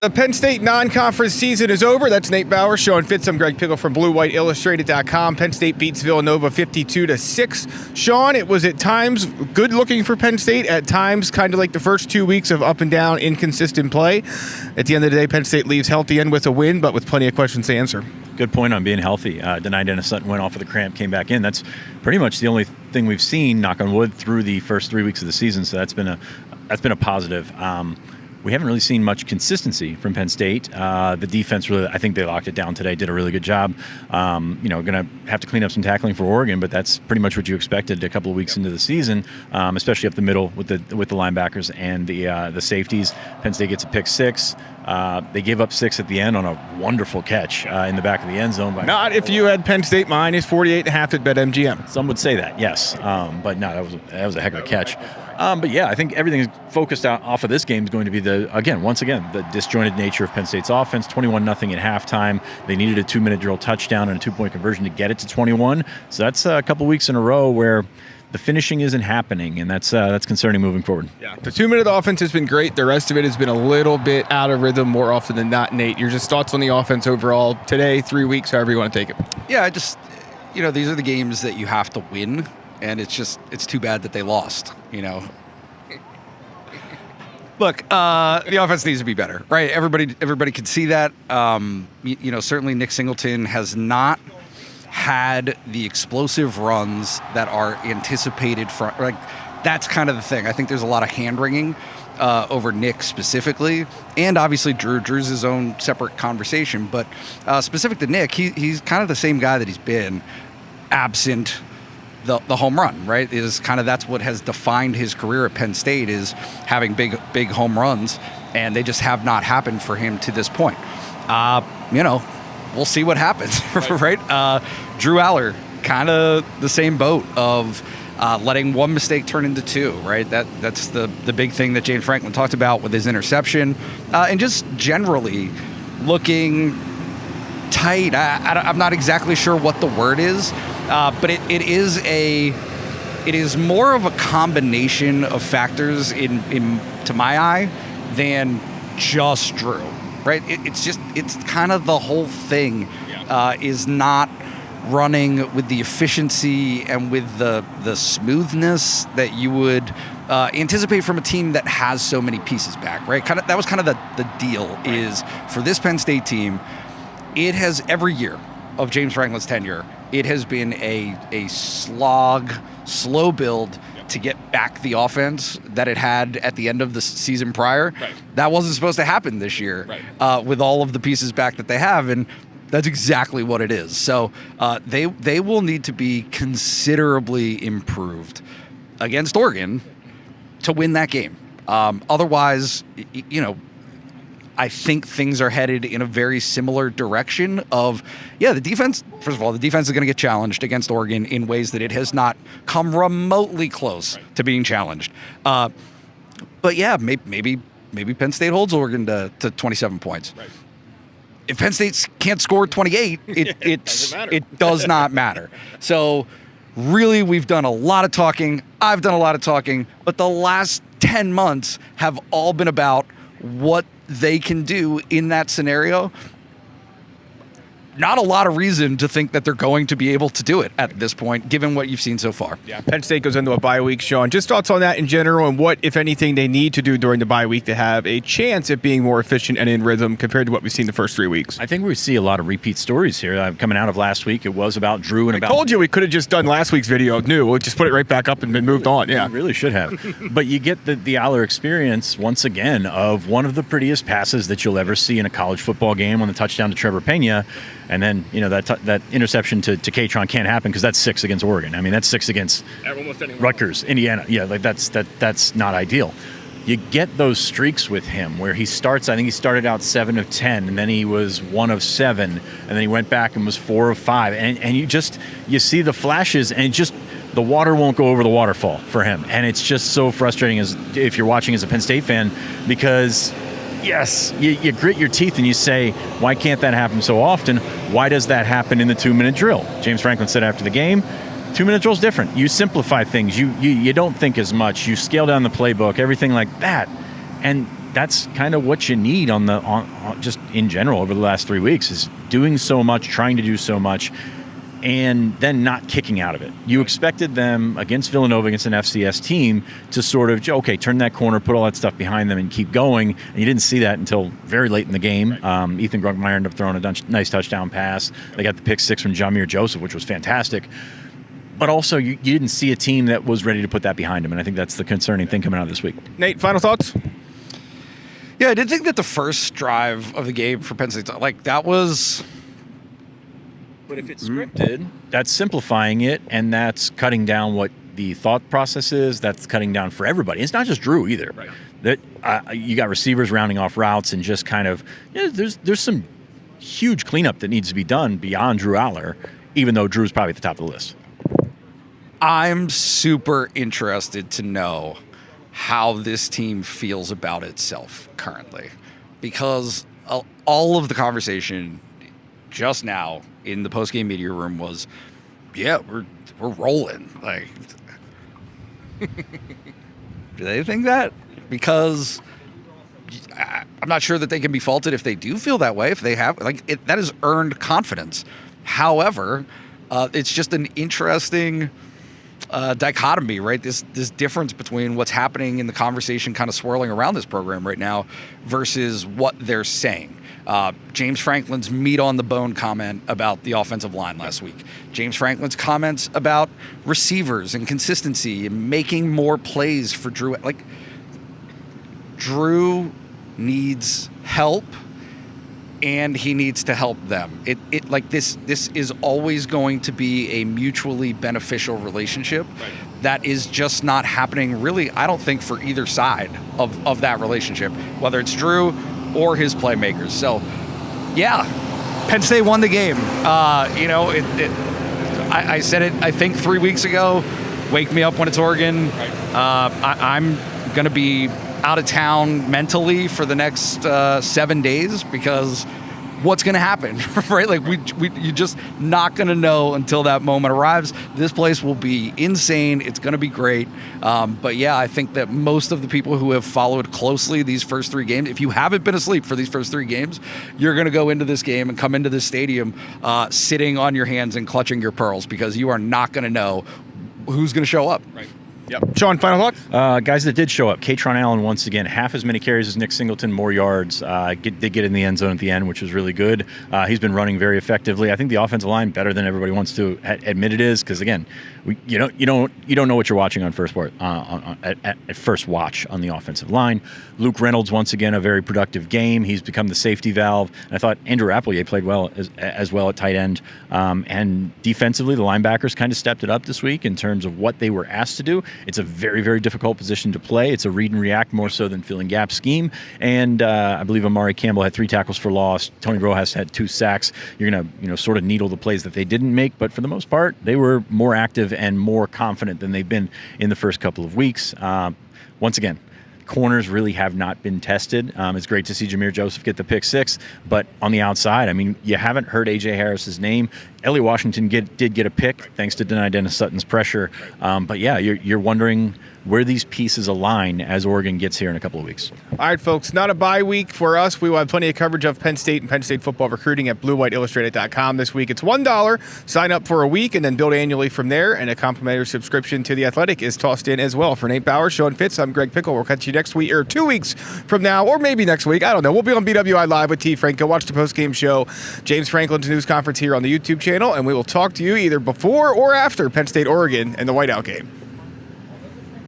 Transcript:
The Penn State non-conference season is over. That's Nate Bauer, Sean Fitz. I'm Greg Pickle from BlueWhiteIllustrated.com. Penn State beats Villanova 52-6. Sean, it was at times good looking for Penn State, at times kind of like the first 2 weeks of up and down, inconsistent play. At the end of the day, Penn State leaves healthy and with a win, but with plenty of questions to answer. Good point on being healthy. Denai Dennis Sutton went off with a cramp, came back in. That's pretty much the only thing we've seen, knock on wood, through the first 3 weeks of the season. So that's been a positive. We haven't really seen much consistency from Penn State. The defense really, I think they locked it down today, did a really good job. Going to have to clean up some tackling for Oregon, but that's pretty much what you expected a couple of weeks into the season, especially up the middle with the linebackers and the safeties. Penn State gets a pick six. They gave up 6 at the end on a wonderful catch in the back of the end zone. Not if you had Penn State minus 48.5 at BetMGM. Some would say that, yes. But no, that was a heck of a catch. But yeah, I think everything is focused off of this game is going to be once again, the disjointed nature of Penn State's offense. 21-0 at halftime. They needed a 2-minute drill touchdown and a 2-point conversion to get it to 21. So that's a couple weeks in a row where the finishing isn't happening, and that's concerning moving forward. Yeah, the 2-minute offense has been great. The rest of it has been a little bit out of rhythm more often than not. Nate, your just thoughts on the offense overall today, 3 weeks, however you want to take it. Yeah, these are the games that you have to win, and it's too bad that they lost, Look, the offense needs to be better, right? Everybody can see that. Certainly Nick Singleton has not had the explosive runs that are anticipated from, like, that's kind of the thing. I think there's a lot of hand-wringing over Nick specifically, and obviously Drew's his own separate conversation, but specific to Nick, he's kind of the same guy that he's been absent the home run, right? That's what has defined his career at Penn State, is having big home runs, and they just have not happened for him to this point. We'll see what happens, right? Drew Aller, kind of the same boat of letting one mistake turn into two, right? That's the big thing that James Franklin talked about with his interception, and just generally looking tight. I'm not exactly sure what the word is, but it is more of a combination of factors to my eye than just Drew. Right, it's kind of the whole thing is not running with the efficiency and with the smoothness that you would anticipate from a team that has so many pieces back. Right, that was kind of the deal. Is for this Penn State team, it has every year of James Franklin's tenure, it has been a slog, slow build to get back the offense that it had at the end of the season prior. Right. That wasn't supposed to happen this year, right, with all of the pieces back that they have, and that's exactly what it is. So they will need to be considerably improved against Oregon to win that game. Otherwise, I think things are headed in a very similar direction of, the defense, first of all, the defense is going to get challenged against Oregon in ways that it has not come remotely close to being challenged. But yeah, maybe Penn State holds Oregon to 27 points. Right. If Penn State can't score 28, it does not matter. So really, we've done a lot of talking. I've done a lot of talking, but the last 10 months have all been about what they can do in that scenario. Not a lot of reason to think that they're going to be able to do it at this point, given what you've seen so far. Yeah, Penn State goes into a bye week, Sean. Just thoughts on that in general, and what, if anything, they need to do during the bye week to have a chance at being more efficient and in rhythm compared to what we've seen the first 3 weeks. I think we see a lot of repeat stories here. Coming out of last week, it was about Drew and I told you we could have just done last week's video new. We'll just put it right back up and been moved on. Yeah, we really should have. But you get the Aller experience once again of one of the prettiest passes that you'll ever see in a college football game on the touchdown to Trevor Pena. And then, that interception to Katron can't happen because that's 6 against Oregon. I mean, that's 6 against Rutgers, Indiana. Yeah, like that's not ideal. You get those streaks with him where he starts, I think he started out 7 of 10, and then he was 1 of 7, and then he went back and was 4 of 5. And you see the flashes, and just the water won't go over the waterfall for him. And it's just so frustrating if you're watching as a Penn State fan, because yes, you grit your teeth and you say, why can't that happen so often? Why does that happen in the 2-minute drill? James Franklin said after the game, 2-minute drill is different. You simplify things. You don't think as much. You scale down the playbook, everything like that. And that's kind of what you need on just in general over the last 3 weeks, is doing so much, trying to do so much, and then not kicking out of it. You expected them against Villanova, against an FCS team, to sort of, okay, turn that corner, put all that stuff behind them and keep going. And you didn't see that until very late in the game. Ethan Grunkmeyer ended up throwing a nice touchdown pass. They got the pick six from Jamir Joseph, which was fantastic. But also, you didn't see a team that was ready to put that behind them. And I think that's the concerning thing coming out of this week. Nate, final thoughts? Yeah, I did think that the first drive of the game for Penn State, that was... But if it's scripted, that's simplifying it, and that's cutting down what the thought process is. That's cutting down for everybody. It's not just Drew either. Right. That you got receivers rounding off routes and just kind of there's some huge cleanup that needs to be done beyond Drew Aller, even though Drew's probably at the top of the list. I'm super interested to know how this team feels about itself currently, because all of the conversation just now in the post-game media room was, yeah, we're rolling. Like, do they think that? Because I'm not sure that they can be faulted if they do feel that way. If they have, that is earned confidence. However, it's just an interesting dichotomy, right? This difference between what's happening in the conversation kind of swirling around this program right now versus what they're saying. James Franklin's meat on the bone comment about the offensive line last week. James Franklin's comments about receivers and consistency and making more plays for Drew. Like, Drew needs help, and he needs to help them. This is always going to be a mutually beneficial relationship. Right. That is just not happening, really, I don't think, for either side of that relationship, whether it's Drew or his playmakers. So, yeah, Penn State won the game. I said it, I think, 3 weeks ago. Wake me up when it's Oregon. Right. I'm going to be out of town mentally for the next 7 days, because what's going to happen, right? Like, you're just not going to know until that moment arrives. This place will be insane. It's going to be great. But yeah, I think that most of the people who have followed closely these first 3 games, if you haven't been asleep for these first 3 games, you're going to go into this game and come into this stadium sitting on your hands and clutching your pearls, because you are not going to know who's going to show up. Right. Yep. Sean, final thoughts? Guys that did show up. Katron Allen, once again, half as many carries as Nick Singleton, more yards. Did get in the end zone at the end, which was really good. He's been running very effectively. I think the offensive line better than everybody wants to admit it is, because again, you don't know what you're watching on first at first watch on the offensive line. Luke Reynolds, once again, a very productive game. He's become the safety valve. And I thought Andrew Appelier played well as well at tight end. And defensively, the linebackers kind of stepped it up this week in terms of what they were asked to do. It's a very, very difficult position to play. It's a read and react more so than filling gap scheme. And I believe Amari Campbell had 3 tackles for loss. Tony Rojas had 2 sacks. You're going to sort of needle the plays that they didn't make. But for the most part, they were more active and more confident than they've been in the first couple of weeks. Once again, corners really have not been tested. It's great to see Jamir Joseph get the pick 6, but on the outside, I mean, you haven't heard A.J. Harris's name. Ellie Washington did get a pick thanks to Dennis Sutton's pressure. But yeah, you're wondering where these pieces align as Oregon gets here in a couple of weeks. All right, folks, not a bye week for us. We will have plenty of coverage of Penn State and Penn State football recruiting at BlueWhiteIllustrated.com this week. It's $1. Sign up for a week and then build annually from there. And a complimentary subscription to The Athletic is tossed in as well. For Nate Bauer, Sean Fitz, I'm Greg Pickle. We'll catch you next week, or 2 weeks from now, or maybe next week. I don't know. We'll be on BWI Live with T. Frank. Go watch the postgame show, James Franklin's news conference here on the YouTube channel, and we will talk to you either before or after Penn State, Oregon, and the Whiteout game.